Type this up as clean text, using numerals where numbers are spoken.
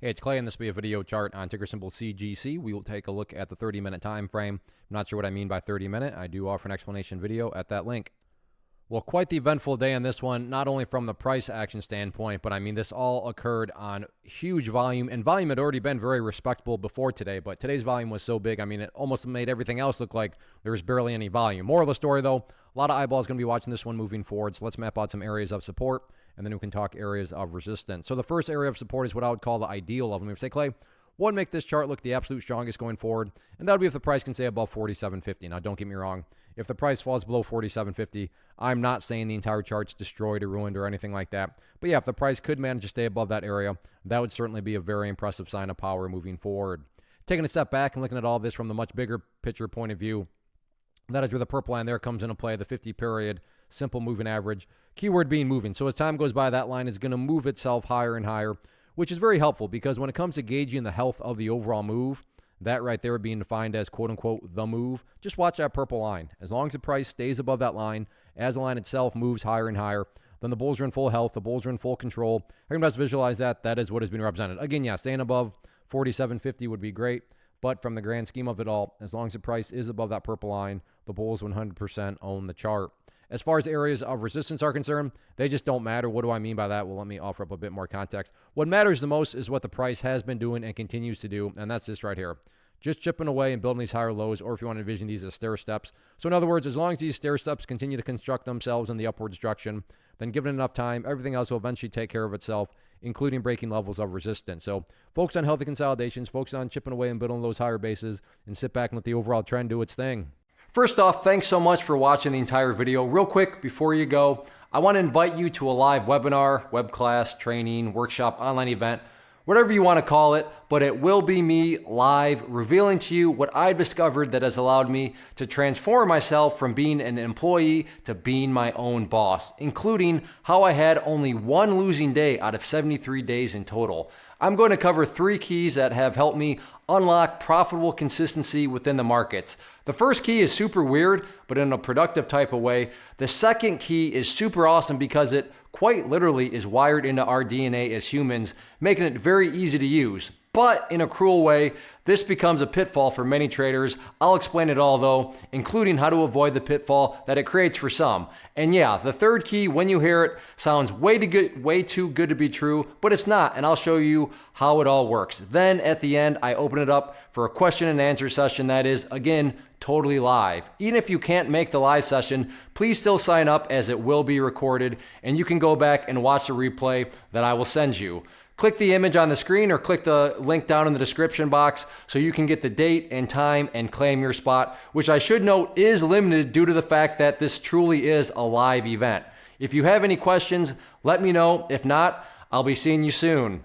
Hey, it's Clay, and this will be a video chart on ticker symbol CGC. We will take a look at the 30-minute time frame. I'm not sure what I mean by 30-minute. I do offer an explanation video at that link. Well, quite the eventful day on this one, not only from the price action standpoint, but I mean, this all occurred on huge volume, and volume had already been very respectable before today, but today's volume was so big, I mean, it almost made everything else look like there was barely any volume. Moral of the story, though, a lot of eyeballs going to be watching this one moving forward, so let's map out some areas of support, and then we can talk areas of resistance. So the first area of support is what I would call the ideal level. We would say, Clay, what would make this chart look the absolute strongest going forward? And that would be if the price can stay above 47.50. Now, don't get me wrong. If the price falls below 47.50, I'm not saying the entire chart's destroyed or ruined or anything like that. But yeah, if the price could manage to stay above that area, that would certainly be a very impressive sign of power moving forward. Taking a step back and looking at all this from the much bigger picture point of view, that is where the purple line there comes into play, the 50-period simple moving average. Keyword being moving. So as time goes by, that line is going to move itself higher and higher, which is very helpful because when it comes to gauging the health of the overall move, that right there being defined as quote-unquote the move, just watch that purple line. As long as the price stays above that line, as the line itself moves higher and higher, then the bulls are in full health, the bulls are in full control. I can best visualize that. That is what has been represented. Again, yeah, staying above 47.50 would be great, but from the grand scheme of it all, as long as the price is above that purple line, the bulls 100% own the chart. As far as areas of resistance are concerned, they just don't matter. What do I mean by that? Well, let me offer up a bit more context. What matters the most is what the price has been doing and continues to do, and that's this right here. Just chipping away and building these higher lows, or if you want to envision these as stair steps. So in other words, as long as these stair steps continue to construct themselves in the upward direction, then given enough time, everything else will eventually take care of itself, including breaking levels of resistance. So focus on healthy consolidations, focus on chipping away and building those higher bases, and sit back and let the overall trend do its thing. First off, thanks so much for watching the entire video. Real quick, before you go, I want to invite you to a live webinar, web class, training, workshop, online event, whatever you want to call it, but it will be me live revealing to you what I've discovered that has allowed me to transform myself from being an employee to being my own boss, including how I had only one losing day out of 73 days in total. I'm going to cover 3 keys that have helped me unlock profitable consistency within the markets. The first key is super weird, but in a productive type of way. The second key is super awesome because it quite literally is wired into our DNA as humans, making it very easy to use. But in a cruel way, this becomes a pitfall for many traders. I'll explain it all though, including how to avoid the pitfall that it creates for some. And yeah, the third key, when you hear it, sounds way too good to be true, but it's not, and I'll show you how it all works. Then at the end, I open it up for a question and answer session that is, again, totally live. Even if you can't make the live session, please still sign up as it will be recorded, and you can go back and watch the replay that I will send you. Click the image on the screen or click the link down in the description box so you can get the date and time and claim your spot, which I should note is limited due to the fact that this truly is a live event. If you have any questions, let me know. If not, I'll be seeing you soon.